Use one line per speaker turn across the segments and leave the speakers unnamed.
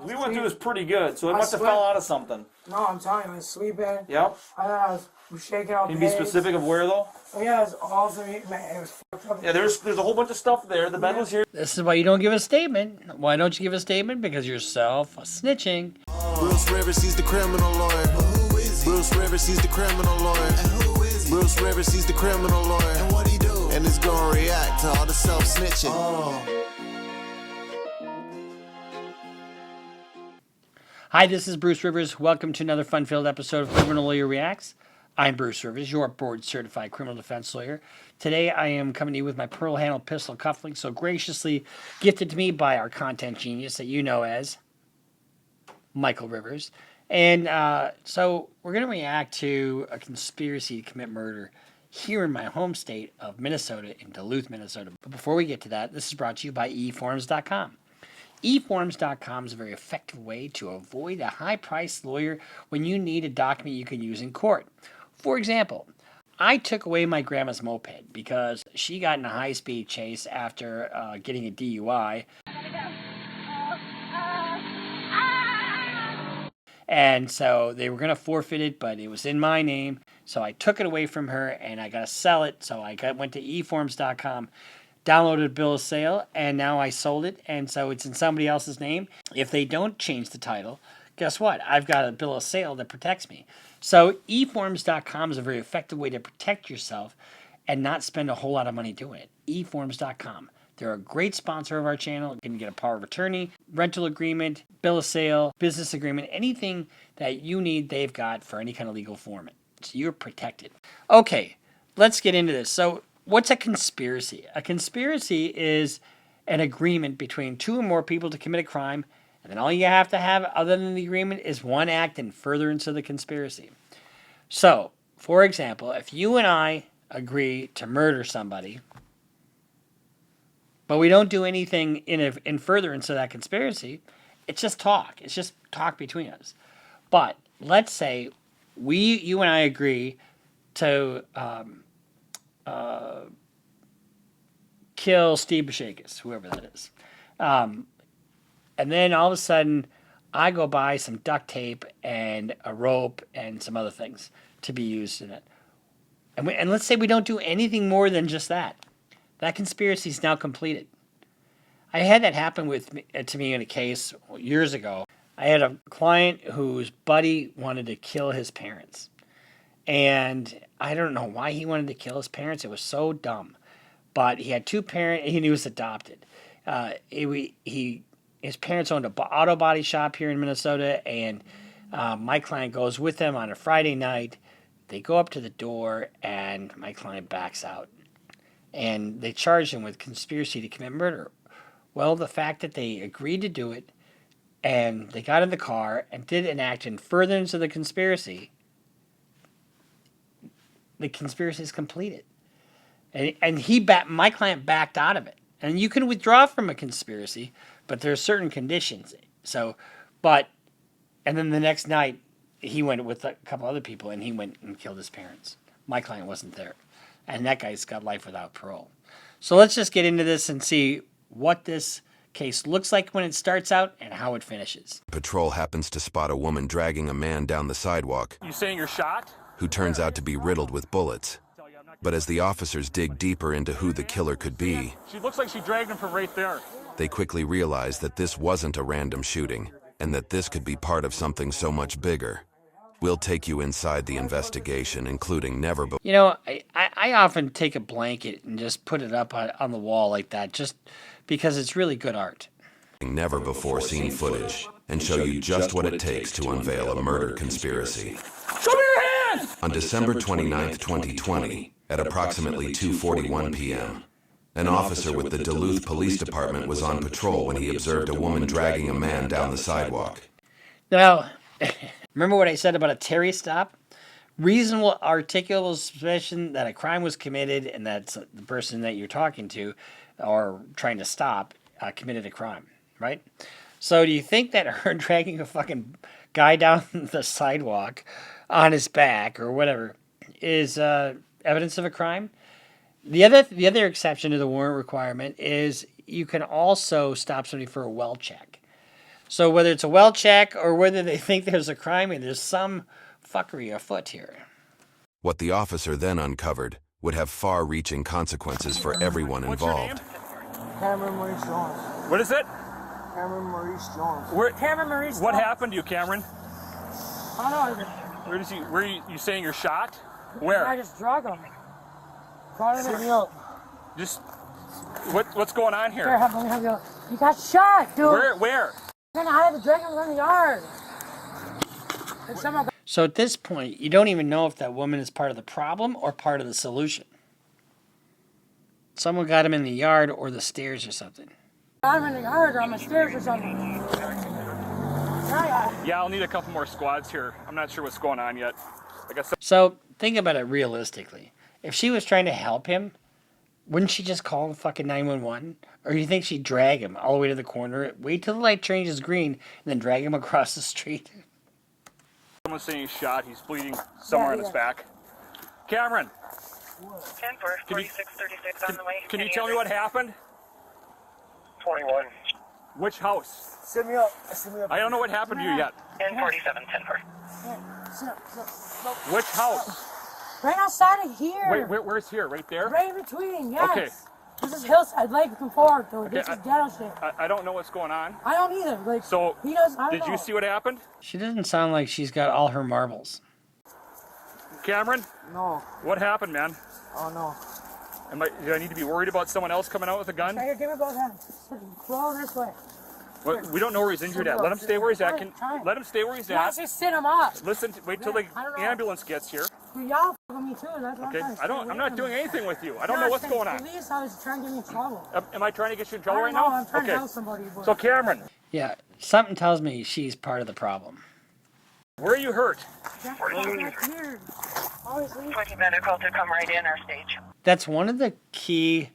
We went through this pretty good, so it must have fell out of something.
No, I'm telling you, I was sleeping.
Yep.
I was shaking out.
Can you be specific of where, though?
Oh, yeah, it was awesome. Man, it was fucked up.
Yeah, there's a whole bunch of stuff there. The bed was here.
This is why you don't give a statement. Why don't you give a statement? Because you're self-snitching.
Bruce Rivers, he's the criminal lawyer. Bruce Rivers, he's the criminal lawyer. Bruce Rivers, he's the criminal lawyer. And what he do? And it's gonna react to all the self-snitching.
Hi, this is Bruce Rivers. Welcome to another fun-filled episode of Criminal Lawyer Reacts. I'm Bruce Rivers, your board-certified criminal defense lawyer. Today, I am coming to you with my pearl-handled pistol cufflink, so graciously gifted to me by our content genius that you know as Michael Rivers. And so we're going to react to a conspiracy to commit murder here in my home state of Minnesota, in Duluth, Minnesota. But before we get to that, this is brought to you by eForms.com. eForms.com is a very effective way to avoid a high-priced lawyer when you need a document you can use in court. For example, I took away my grandma's moped because she got in a high-speed chase after getting a DUI. And so they were going to forfeit it, but it was in my name. So I took it away from her, and I got to sell it. So I went to eForms.com, downloaded a bill of sale, and now I sold it. And so it's in somebody else's name. If they don't change the title, guess what? I've got a bill of sale that protects me. So eForms.com is a very effective way to protect yourself and not spend a whole lot of money doing it. eForms.com. They're a great sponsor of our channel. You can get a power of attorney, rental agreement, bill of sale, business agreement, anything that you need, they've got for any kind of legal form. So you're protected. Okay, let's get into this. So what's a conspiracy? A conspiracy is an agreement between two or more people to commit a crime, and then all you have to have other than the agreement is one act in furtherance of the conspiracy. So, for example, if you and I agree to murder somebody, but we don't do anything in furtherance of that conspiracy, it's just talk. It's just talk between us. But let's say you and I agree to kill Steve Bashakis, whoever that is. And then all of a sudden, I go buy some duct tape and a rope and some other things to be used in it. And let's say we don't do anything more than just that. That conspiracy is now completed. I had that happen to me in a case years ago. I had a client whose buddy wanted to kill his parents. And I don't know why he wanted to kill his parents. It was so dumb. But he had two parents, and he was adopted. His parents owned an auto body shop here in Minnesota, and my client goes with them on a Friday night. They go up to the door, and my client backs out. And they charged him with conspiracy to commit murder. Well, the fact that they agreed to do it, and they got in the car and did an act in furtherance of the conspiracy is completed. And my client backed out of it. And you can withdraw from a conspiracy, but there are certain conditions. And then the next night, he went with a couple other people, and he went and killed his parents. My client wasn't there. And that guy's got life without parole. So let's just get into this and see what this case looks like when it starts out and how it finishes.
Patrol happens to spot a woman dragging a man down the sidewalk.
You saying you're shocked?
Who turns out to be riddled with bullets. But as the officers dig deeper into who the killer could be,
She looks like she dragged him from right there.
they quickly realize that this wasn't a random shooting, and that this could be part of something so much bigger. We'll take you inside the investigation, including
You know, I often take a blanket and just put it up on the wall like that, just because it's really good art.
never before seen footage, and show you just what it takes to unveil a murder conspiracy.
Show me your hands!
On December 29th, 2020, at approximately 2:41 p.m., an officer with the Duluth Police Department was on patrol when he observed a woman dragging a man down the sidewalk.
Now, remember what I said about a Terry stop? Reasonable articulable suspicion that a crime was committed and that the person that you're talking to or trying to stop committed a crime, right? So do you think that her dragging a fucking guy down the sidewalk on his back or whatever is evidence of a crime? The other exception to the warrant requirement is you can also stop somebody for a well check. So whether it's a well check or whether they think there's a crime and there's some fuckery afoot here.
What the officer then uncovered would have far-reaching consequences for everyone
What's your
involved.
name?
Cameron Maurice Jones.
What is it?
Cameron Maurice Jones.
Where?
Cameron Maurice
What
Jones.
happened to you, Cameron?
I don't know.
Where did you? Where you saying you're shot?
I
Where?
just drug him. Brought him in the milk.
Just what's going on
Here,
here?
have you. He got shot, dude.
Where?
Then I had to drag him from the yard. And someone
So at this point, you don't even know if that woman is part of the problem or part of the solution. Someone got him in the yard or the stairs or something.
got him in the yard or on the stairs or something.
Yeah, I'll need a couple more squads here. I'm not sure what's going on yet. I guess.
So think about it realistically. If she was trying to help him, wouldn't she just call the fucking 911? Or do you think she'd drag him all the way to the corner, wait till the light changes green, and then drag him across the street?
Someone's saying he's shot. He's bleeding somewhere on his back. Cameron,
10-4, 4636 on the way.
can you tell me what happened?
21.
Which house?
Send me up. Send me up.
I don't know what happened to you yet.
1047, 10-4.
Which house?
Right outside of here.
Wait, where's here? Right there?
Right in between, yes.
Okay.
This is hillside, Lake and Fork, dude. This
Okay,
is ghetto shit.
I don't know what's going on.
I don't either. Like,
So,
he does. I don't
did
know.
you see what happened?
She doesn't sound like she's got all her marbles.
Cameron,
No.
what happened, man?
Oh no.
Do I need to be worried about someone else coming out with a gun?
Right here, give me both hands. Roll this way.
We don't know where he's injured at. Let him stay where he's at. Let him stay where he's
Yeah,
at.
just sit him up.
Listen, wait till the
I don't know.
ambulance gets here.
Dude, y'all fucking me too. That's what
Okay?
I'm trying to say.
I'm not doing anything with you. I don't
No,
know what's
it's
going on.
Police, I was trying to get me in trouble.
Am I trying to get you in
I
trouble
don't
right
know.
now?
I'm trying to
Okay.
help somebody. But
So Cameron,
Yeah, something tells me she's part of the problem.
where are you hurt?
that's weird. Obviously.
20 medical to come right in our stage.
That's one of the key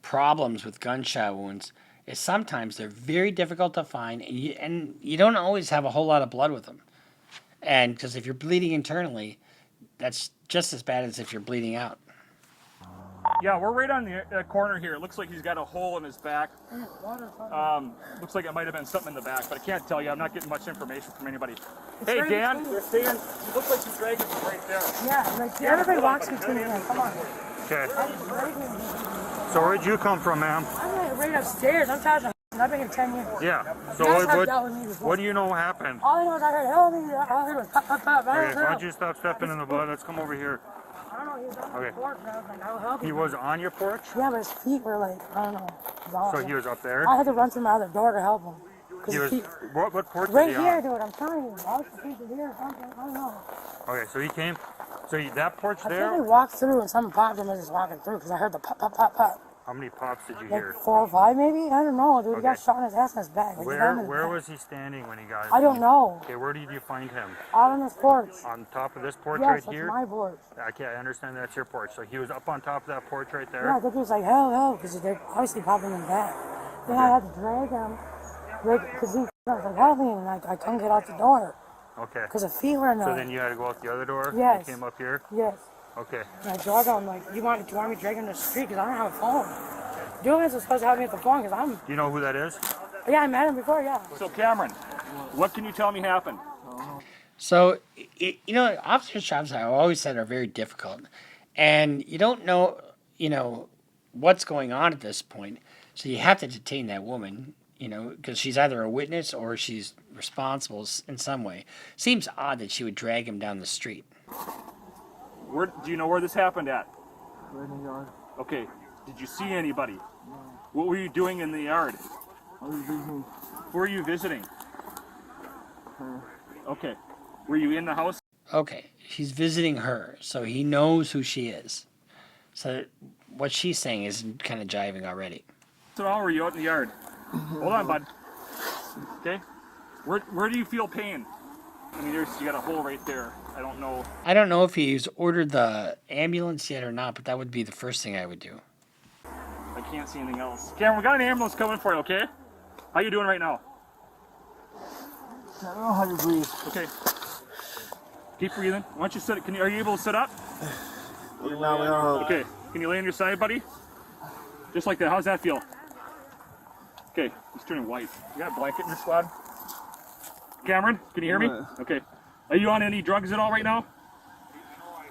problems with gunshot wounds is sometimes they're very difficult to find and you don't always have a whole lot of blood with them. And because if you're bleeding internally, that's just as bad as if you're bleeding out.
Yeah, we're right on the corner here. It looks like he's got a hole in his back. Looks like it might have been something in the back, but I can't tell you. I'm not getting much information from anybody. Hey,
right
Dan,
between-
you're staying. You look like you're dragging from right there.
Yeah, like everybody walks between them. Come on.
Okay.
I'm
So where'd you come from, ma'am?
like right upstairs. I'm charged. I've been here 10 years.
Yeah. So
That's how
what,
dealt with me before.
what do you know happened?
All I know is I heard, help me. All I heard was pop, pop, pop. I
Okay,
don't
why
know.
don't you stop stepping in the blood? Let's come over here.
I don't know. He was on
Okay.
the porch, and I was like, I'll help
He
you.
was on your porch?
Yeah, but his feet were like, I don't know.
So he was up there?
I had to run through my other door to help him. 'Cause
He
his
was,
feet,
what porch
right
was he
here,
on?
dude. I'm telling you. I was feet here or something. I don't know.
Okay, so he came, so that porch
I think we
there?
walked through and someone popped him as he was walking through because I heard the pop, pop, pop, pop.
How many pops did you
Like
hear?
4 or 5 maybe? I don't know, dude. He got
Okay.
shot in his ass and his back. Like, he got him in the
Where
back.
was he standing when he got
I don't know.
Okay, where did you find him?
Out on this porch.
On top of this porch
Yes,
right
that's
here?
my porch.
Okay, I understand that's your porch. So he was up on top of that porch right
Yeah, I
there?
think he was like, hell, hell, because they obviously popped him in the back. Then I had to drag him, because he was like, help me, and I couldn't get out the door,
Okay.
because the feet were in
So
the,
then you had to go out the other door?
Yes.
You came up here?
yes.
Okay.
And I dragged him, like, do you want me to drag him to the street, because I don't have a phone. Dylan's supposed to have me at the phone, because
Do you know who that is?
yeah, I met him before, yeah.
So Cameron, what can you tell me happened?
So, you know, officers' jobs, I always said, are very difficult. And you don't know, what's going on at this point. So you have to detain that woman, because she's either a witness or she's responsible in some way. Seems odd that she would drag him down the street.
Do you know where this happened at? Right in the yard. Okay. Did you see anybody? No. What were you doing in the yard?
I was visiting
Who were you visiting?
her.
Okay. Were you in the house?
Okay, he's visiting her, so he knows who she is. So what she's saying is kind of jiving already.
So how were you out in the yard? Hold on, bud. Okay. Where do you feel pain? I mean, you got a hole right there. I don't know.
I don't know if he's ordered the ambulance yet or not, but that would be the first thing I would do.
I can't see anything else. Cameron, we got an ambulance coming for you, okay? How you doing right now?
I don't know how to breathe.
Okay. Keep breathing. Why don't you sit? Are you able to sit up?
No.
Okay. Can you lay on your side, buddy? Just like that. How's that feel? Okay. He's turning white. You got a blanket in your squad? Cameron, can you hear me? Okay. Are you on any drugs at all right now?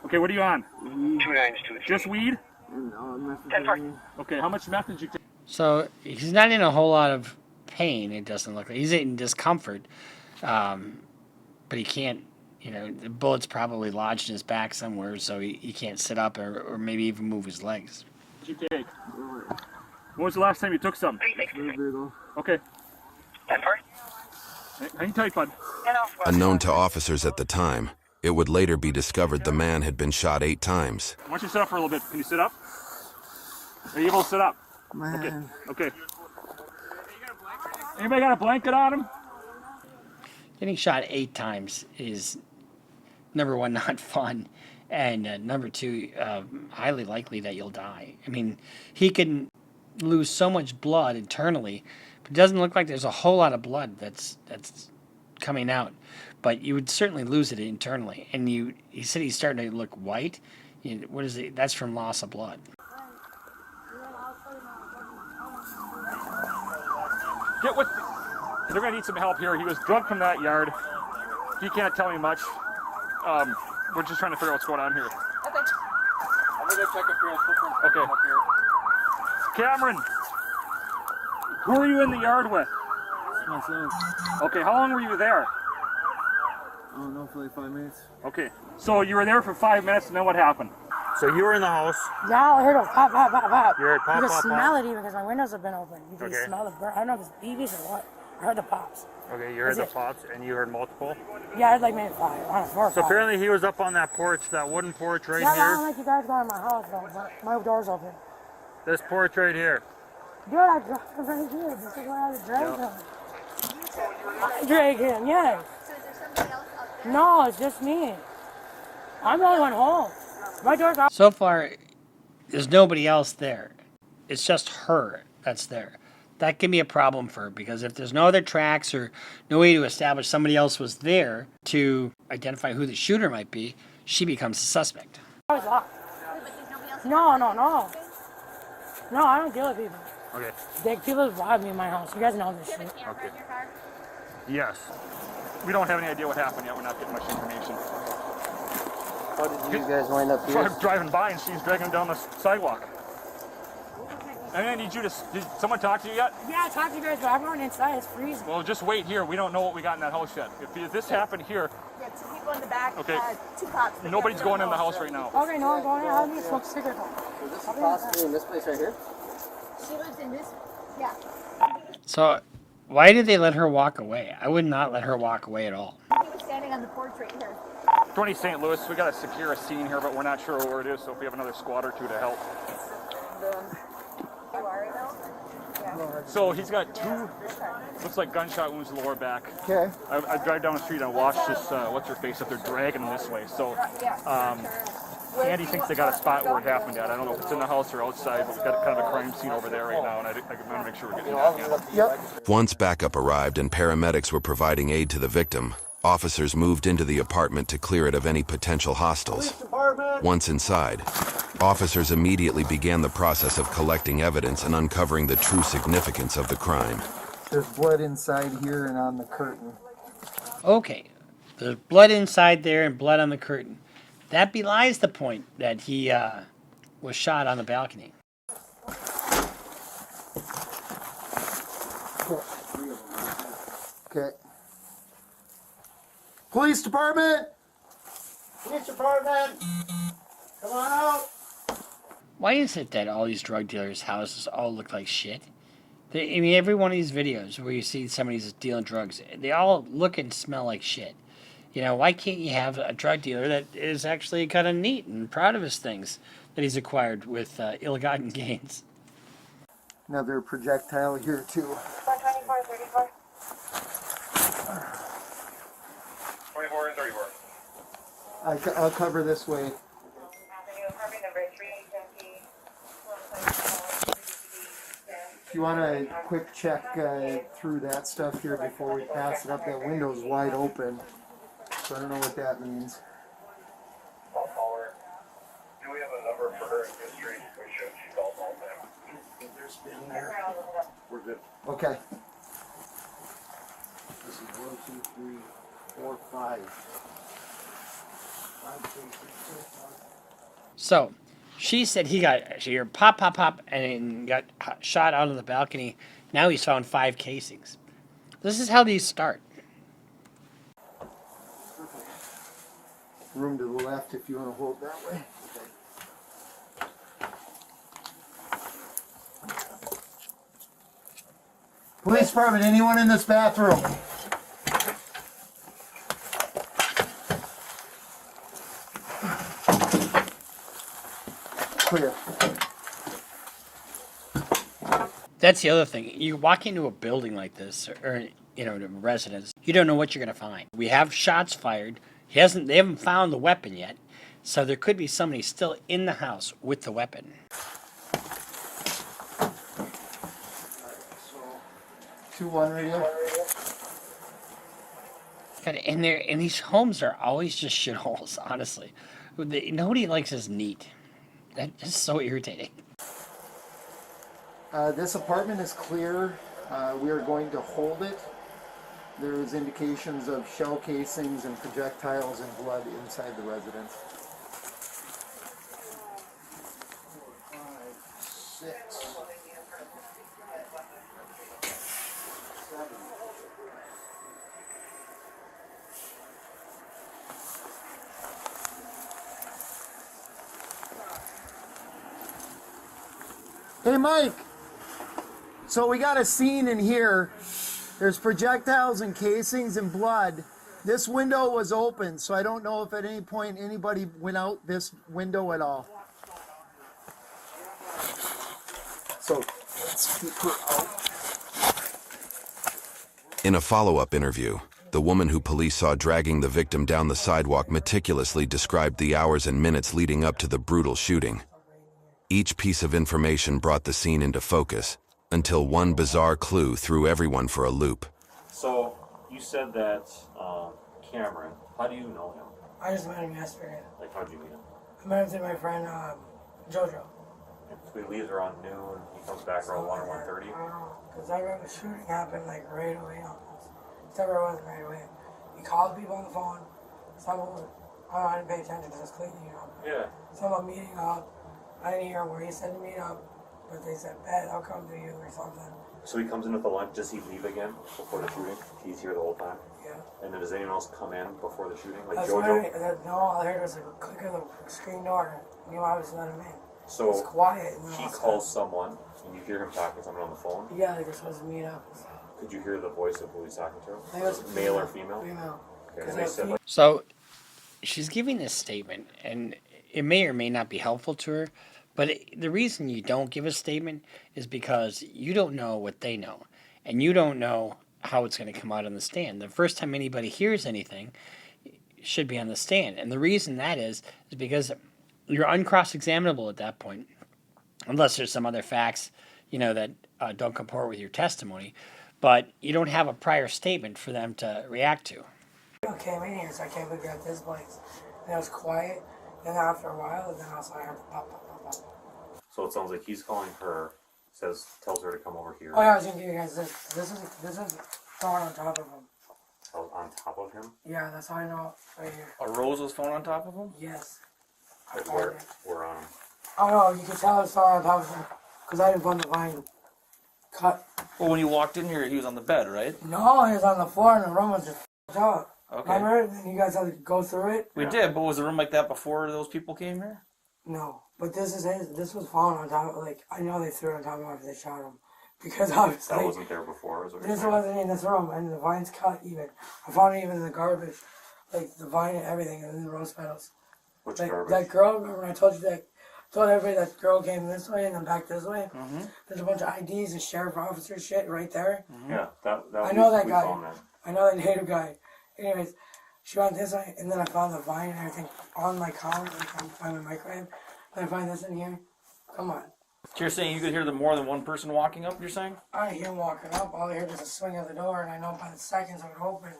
Okay, what are you on?
2923.
Just weed?
And,
10-4.
Okay, how much meth did you take?
So he's not in a whole lot of pain, it doesn't look like. He's in discomfort. But he can't, the bullet's probably lodged in his back somewhere, so he can't sit up or maybe even move his legs.
What did you take? When was the last time you took some?
363.
Okay.
10-4.
Hang tight, bud.
Unknown to officers at the time, it would later be discovered the man had been shot 8 times.
Why don't you sit up for a little bit? Can you sit up? Are you able to sit up?
Man.
Okay. Anybody got a blanket on him?
Getting shot 8 times is, number one, not fun, and number two, highly likely that you'll die. I mean, he can lose so much blood internally, but it doesn't look like there's a whole lot of blood that's coming out. But you would certainly lose it internally. And he said he's starting to look white. What is it? That's from loss of blood.
Get with. They're gonna need some help here. He was drugged from that yard. He can't tell me much. We're just trying to figure out what's going on here.
Okay.
I'm gonna go check if you're okay. Up here. Cameron, who are you in the yard with?
Myself.
Okay, how long were you there?
I don't know, for like 5 minutes.
Okay, so you were there for 5 minutes, and then what happened?
So you were in the house.
Yeah, I heard a pop, pop, pop, pop.
You heard pop,
You can
pop,
smell
pop?
it even because my windows have been open. You can
Okay.
smell the burn. I don't know if it's BBs or what. I heard the pops.
Okay, you heard
That's
the
it.
pops and you heard multiple.
Yeah, I heard like maybe 5. I don't know, 4 or 5.
So apparently he was up on that porch, that wooden porch right
Yeah, I don't
here.
like you guys going in my house though, but my door's open.
This porch right here.
Dude, I dropped him right here. This is where I was dragging him. I drag him, yes. No, it's just me. I'm the only one home. My door's open.
So far, there's nobody else there. It's just her that's there. That can be a problem for her because if there's no other tracks or no way to establish somebody else was there to identify who the shooter might be, she becomes a suspect.
I was locked. No, no, no. No, I don't deal with people.
Okay.
People rob me in my house. You guys know this shit.
Okay. Yes.
We don't have any idea what happened yet. We're not getting much information.
How did you guys wind up
So I'm driving by and she's dragging him down the sidewalk. And I need you to. Did someone talk to you yet?
Yeah, I talked to you guys, but I'm going inside. It's freezing.
Well, just wait here. We don't know what we got in that house yet. If this happened here,
Yeah, 2 people in the back.
Okay.
2 cops. but
nobody's
they're
going in the
also-
house right now.
Okay, no, I'm going in. I need to smoke cigarettes.
Was this possibly in this place right here?
She lives in this. Yeah.
So, why did they let her walk away? I would not let her walk away at all.
He was standing on the porch right here.
20 St. Louis. We got to secure a scene here, but we're not sure where it is. So if we have another squad or two to help.
You are though? Yeah.
So he's got 2. Looks like gunshot wounds in the lower back.
Okay.
I drive down the street and watch this. What's her face up there dragging him this way. So. Andy thinks they got a spot where it happened at. I don't know if it's in the house or outside, but we've got kind of a crime scene over there right now, and I want to make sure we're getting that handled.
Yep.
Once backup arrived and paramedics were providing aid to the victim, officers moved into the apartment to clear it of any potential hostiles. Once inside, officers immediately began the process of collecting evidence and uncovering the true significance of the crime.
There's blood inside here and on the curtain.
Okay, there's blood inside there and blood on the curtain. That belies the point that he was shot on the balcony.
Okay. Police department! Police department! Come on out!
Why is it that all these drug dealers' houses all look like shit? I mean, every one of these videos where you see somebody's dealing drugs, they all look and smell like shit. Why can't you have a drug dealer that is actually kind of neat and proud of his things that he's acquired with ill-gotten gains?
Another projectile here too.
124, 34. 24 and 34.
I'll cover this way.
Avenue apartment number 320.
If you want a quick check through that stuff here before we pass it up, that window's wide open. So I don't know what that means.
I'll call her. Do we have a number for her in history? We should. She calls all the time.
Okay. casings. 1, 2, 3, 4, 5. 5 casings.
So she said she heard pop, pop, pop, and got shot out of the balcony. Now he's found 5 casings. This is how these start.
Room to the left if you want to hold that way. Police department, anyone in this bathroom? Clear.
That's the other thing. You walk into a building like this, or a residence, you don't know what you're gonna find. We have shots fired. They haven't found the weapon yet, so there could be somebody still in the house with the weapon.
2-1 radio.
God, and these homes are always just shitholes. Honestly, nobody likes this neat. That's so irritating.
This apartment is clear. We are going to hold it. There is indications of shell casings and projectiles and blood inside the residence. 5, 6, 7. Hey Mike, so we got a scene in here. There's projectiles and casings and blood. This window was open, so I don't know if at any point anybody went out this window at all. So let's keep her out.
In a follow-up interview, the woman who police saw dragging the victim down the sidewalk meticulously described the hours and minutes leading up to the brutal shooting. Each piece of information brought the scene into focus, until one bizarre clue threw everyone for a loop.
So, you said that Cameron, how do you know him?
I just met him yesterday.
Like, how'd you meet him?
I met him through my friend Jojo.
If he leaves around noon, he comes back around 1 or 1:30?
I don't know, because I remember the shooting happened like right away almost. Except it wasn't right away. He called people on the phone. Someone was, I didn't pay attention because I was cleaning up.
Yeah.
Someone meeting up. I didn't hear where he said to meet up, but they said, "Bet I'll come to you" or something.
So he comes in with the lunch. Does he leave again before the shooting? He's here the whole time?
Yeah.
And then does anyone else come in before the shooting? Like
That's
Jojo?
No, all I heard was like a click of the screen door. You know, I was let him in.
So
it's quiet. And
he calls someone, and you hear him talking to someone on the phone?
Yeah, like they're supposed to meet up.
Could you hear the voice of who he's talking to?
I think it was
male or female?
Female.
Okay, and they said, like,
So she's giving this statement, and it may or may not be helpful to her, but the reason you don't give a statement is because you don't know what they know, and you don't know how it's going to come out on the stand. The first time anybody hears anything should be on the stand, and the reason that is because you're uncross-examinable at that point, unless there's some other facts, that don't comport with your testimony, but you don't have a prior statement for them to react to.
I came in here, so I came over at this place, and it was quiet, and after a while, then also I heard pop, pop, pop, pop.
so it sounds like he's calling her, tells her to come over here.
Oh yeah, I was gonna give you guys this. This is thrown on top of him.
Oh, on top of him?
Yeah, that's how I know right here.
A rose was found on top of him?
Yes.
Like where on him?
Oh no, you can tell it's thrown on top of him, because I didn't find the vine cut.
Well, when you walked in here, he was on the bed, right?
No, he was on the floor, and the room was just up.
Okay.
Remember? And you guys had to go through it?
We did, but was the room like that before those people came here?
No, but this is his. This was falling on top of, I know they threw it on top of him after they shot him. Because obviously...
That wasn't there before, is what you're
This
saying?
wasn't in this room, and the vine's cut even. I found it even in the garbage. Like, the vine and everything, and the rose petals.
Which
like,
garbage?
that girl, remember when I told you that... told everybody that girl came this way and then back this way?
Mm-hmm.
There's a bunch of IDs and sheriff officer shit right there.
Mm-hmm. Yeah, that
I know that
we
guy.
found that.
I know that native guy. Anyways, she went this way, and then I found the vine and everything on my collar, and I find my microwave. Then I find this in here. Come on.
So you're saying you could hear more than one person walking up, you're saying?
I didn't hear him walking up. All I heard was a swing of the door, and I know by the seconds it would open, it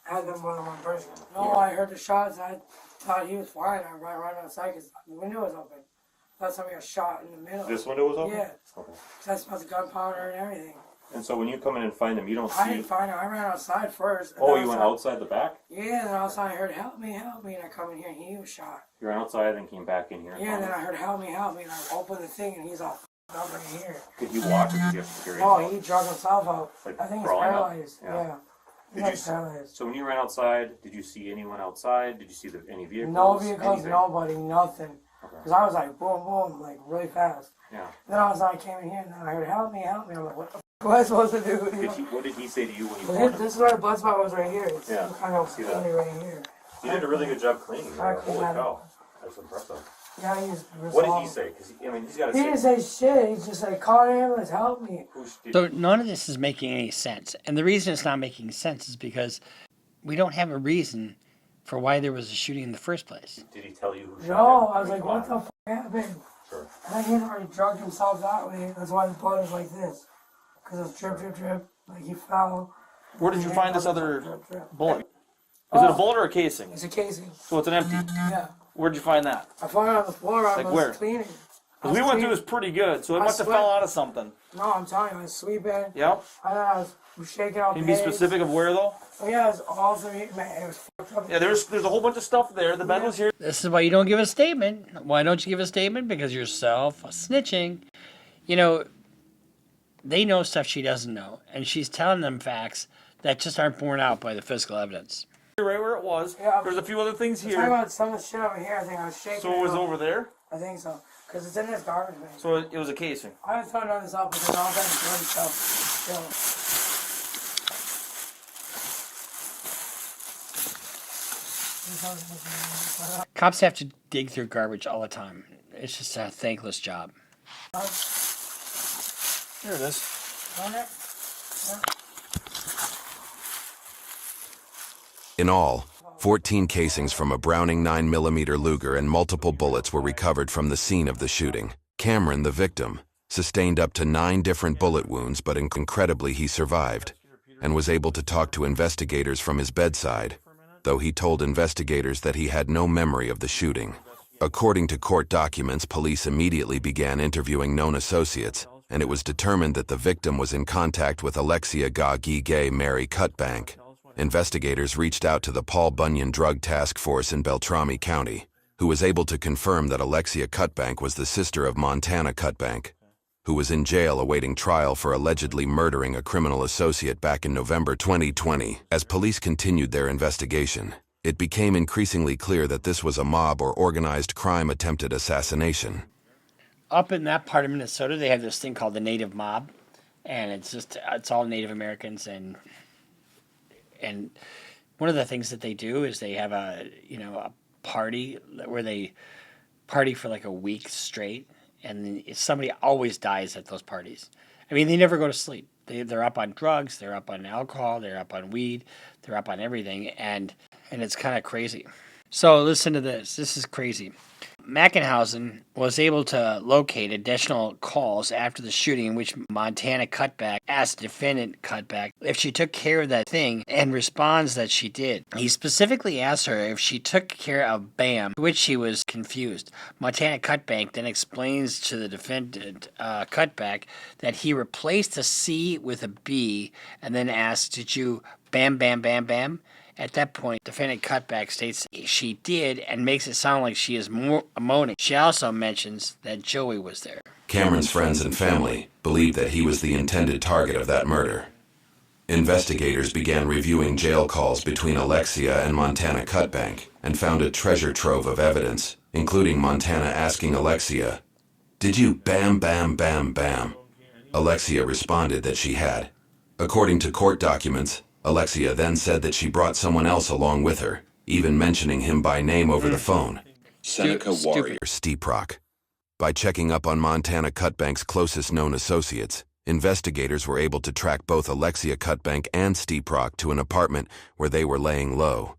had been more than one person. No, I heard the shots. I thought he was flying. I ran outside because the window was open. That's how we got shot in the middle.
This window was open?
Yeah.
Okay.
That smells of gunpowder and everything.
And so when you come in and find him, you don't see.
I didn't find him. I ran outside first.
Oh, you went outside the back?
Yeah, and then outside I heard, help me, and I come in here and he was shot.
You ran outside and came back in here.
Yeah, and then I heard, help me, and I opened the thing and he's all up in here.
Did you walk or did you have to carry him?
Oh, he drug himself out.
Like
I think he's
crawling up?
paralyzed.
Yeah.
Yeah.
Did you,
paralyzed.
so when you ran outside, did you see anyone outside? Did you see any vehicles?
No vehicles,
anything?
nobody, nothing. Because I was like, boom, boom, like really fast.
Yeah.
Then I came in here and then I heard, help me. I'm like, what the f am I supposed to do?
What did he say to you when you
Well, this is where the blood spot was right here. It's
Yeah,
kind of
see that.
right here.
You did a really good job cleaning.
I
Holy
cleaned
cow. That's impressive.
Yeah, he's
What did he say? Because I mean, he's got to
He didn't say shit. He's just like, call an ambulance, help me.
So none of this is making any sense. And the reason it's not making sense is because we don't have a reason for why there was a shooting in the first place.
Did he tell you who shot
No,
him?
I was like, what the f happened?
Sure.
And then he had already drugged himself that way. That's why the blood is like this. Because it's drip, drip, drip. Like he fell.
Where did you find this other
Drip, drip.
bullet? Is it a bullet or a casing?
It's a casing.
So it's an empty.
Yeah.
Where'd you find that?
I found it on the floor. I
Like
was
where?
cleaning.
Because we went through this pretty good, so it
I
must have
swear.
fell out of something.
No, I'm telling you, I was sweeping.
Yep.
I was shaking out
Can you be
pegs.
specific of where though?
Oh, yeah, it was awesome. Man, it was fucked up.
Yeah, there's a whole bunch of stuff there. The bed was here.
This is why you don't give a statement. Why don't you give a statement? Because you're self-snitching. You know, they know stuff she doesn't know. And she's telling them facts that just aren't borne out by the physical evidence.
Right where it was.
Yeah,
There's a few other things
Talking
here.
about some of the shit over here, I think I was shaking.
So it was
out.
over there.
I think so. Because it's in this garbage bin.
So it was a casing.
I was throwing this up because all that bloody stuff. Still.
Cops have to dig through garbage all the time. It's just a thankless job.
Here it is.
In all, 14 casings from a Browning 9mm Luger and multiple bullets were recovered from the scene of the shooting. Cameron, the victim, sustained up to 9 different bullet wounds, but incredibly he survived and was able to talk to investigators from his bedside, though he told investigators that he had no memory of the shooting. According to court documents, police immediately began interviewing known associates, and it was determined that the victim was in contact with Alexia Gay Mary Cutbank. Investigators reached out to the Paul Bunyan Drug Task Force in Beltrami County, who was able to confirm that Alexia Cutbank was the sister of Montana Cutbank, who was in jail awaiting trial for allegedly murdering a criminal associate back in November 2020. As police continued their investigation, it became increasingly clear that this was a mob or organized crime attempted assassination.
Up in that part of Minnesota, they have this thing called the Native Mob, and it's all Native Americans, and one of the things that they do is they have a party where they party for like a week straight, and somebody always dies at those parties. I mean, they never go to sleep. They're up on drugs, they're up on alcohol, they're up on weed, they're up on everything, and it's kind of crazy. So listen to this. This is crazy. Mackenhausen was able to locate additional calls after the shooting in which Montana Cutback asked defendant Cutback if she took care of that thing and responds that she did. He specifically asked her if she took care of BAM, to which she was confused. Montana Cutback then explains to the defendant Cutback that he replaced a C with a B and then asked, did you bam, bam, bam, bam? At that point, defendant Cutback states she did and makes it sound like she is moaning. She also mentions that Joey was there.
Cameron's friends and family believed that he was the intended target of that murder. Investigators began reviewing jail calls between Alexia and Montana Cutbank and found a treasure trove of evidence, including Montana asking Alexia, "Did you bam, bam, bam, bam?" Alexia responded that she had. According to court documents, Alexia then said that she brought someone else along with her, even mentioning him by name over the phone.
Seneca Warrior
Steeprock. By checking up on Montana Cutbank's closest known associates, investigators were able to track both Alexia Cutbank and Steeprock to an apartment where they were laying low.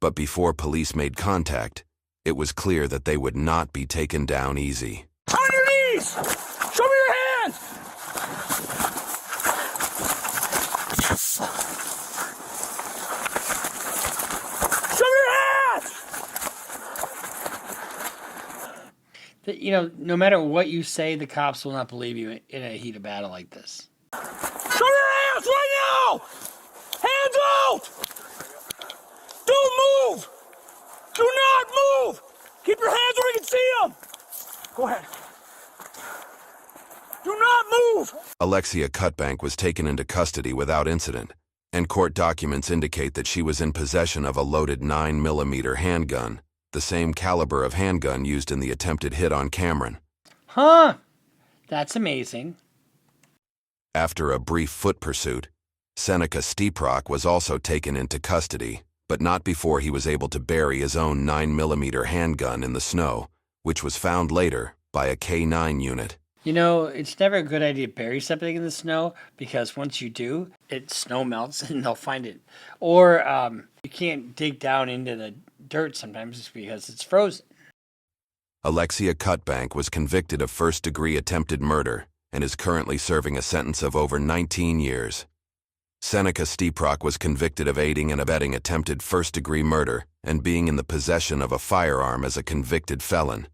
But before police made contact, it was clear that they would not be taken down easy.
On your knees! Show me your hands!
No matter what you say, the cops will not believe you in a heat of battle like this.
Show me now! Hands out! Don't move! Do not move! Keep your hands where we can see them! Go ahead. Do not move!
Alexia Cutbank was taken into custody without incident, and court documents indicate that she was in possession of a loaded 9mm handgun, the same caliber of handgun used in the attempted hit on Cameron.
Huh. That's amazing.
After a brief foot pursuit, Seneca Steeprock was also taken into custody, but not before he was able to bury his own 9mm handgun in the snow, which was found later by a K-9 unit.
You know, it's never a good idea to bury something in the snow because once you do, snow melts and they'll find it. Or you can't dig down into the dirt sometimes because it's frozen.
Alexia Cutbank was convicted of first-degree attempted murder and is currently serving a sentence of over 19 years. Seneca Steeprock was convicted of aiding and abetting attempted first-degree murder and being in the possession of a firearm as a convicted felon.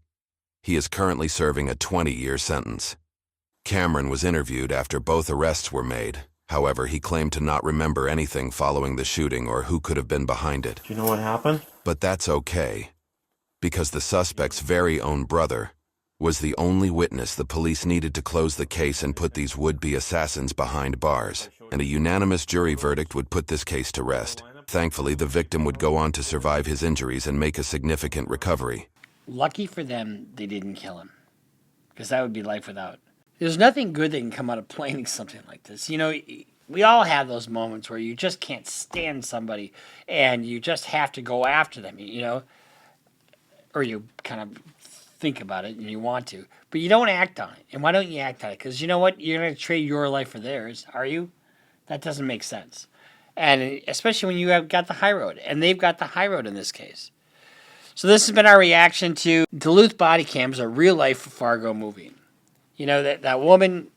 He is currently serving a 20-year sentence. Cameron was interviewed after both arrests were made. However, he claimed to not remember anything following the shooting or who could have been behind it.
Do you know what happened?
But that's okay, because the suspect's very own brother was the only witness the police needed to close the case and put these would-be assassins behind bars, and a unanimous jury verdict would put this case to rest. Thankfully, the victim would go on to survive his injuries and make a significant recovery.
Lucky for them, they didn't kill him, because that would be life without. There's nothing good that can come out of planning something like this. You know, we all have those moments where you just can't stand somebody and you just have to go after them, you know, or you kind of think about it and you want to, but you don't act on it. And why don't you act on it? Because you know what? You're going to trade your life for theirs, are you? That doesn't make sense. And especially when you have got the high road, and they've got the high road in this case. So this has been our reaction to Duluth Bodycam, a real-life Fargo movie. You know, that woman,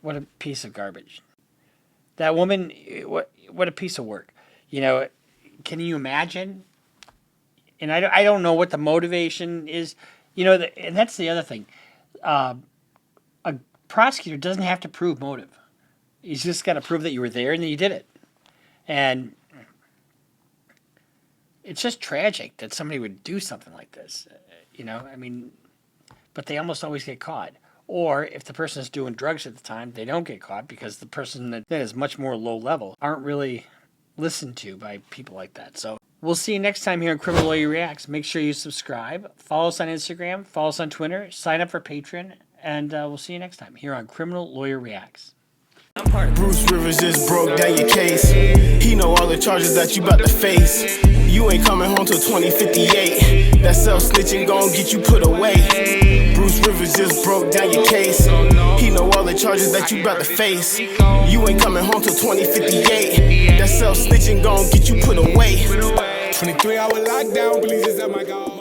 what a piece of garbage. That woman, what a piece of work. You know, can you imagine? And I don't know what the motivation is. You know, and that's the other thing. A prosecutor doesn't have to prove motive. He's just got to prove that you were there and that you did it. And it's just tragic that somebody would do something like this. You know, I mean, but they almost always get caught. Or if the person is doing drugs at the time, they don't get caught because the person that is much more low level aren't really listened to by people like that. So we'll see you next time here on Criminal Lawyer Reacts. Make sure you subscribe, follow us on Instagram, follow us on Twitter, sign up for Patreon, and we'll see you next time here on Criminal Lawyer Reacts.
Bruce Rivers just broke down your case. He know all the charges that you about to face. You ain't coming home till 2058. That self-snitching gon' get you put away. Bruce Rivers just broke down your case. He know all the charges that you about to face. You ain't coming home till 2058. That self-snitching gon' get you put away. 23-hour lockdown, please, is that my God?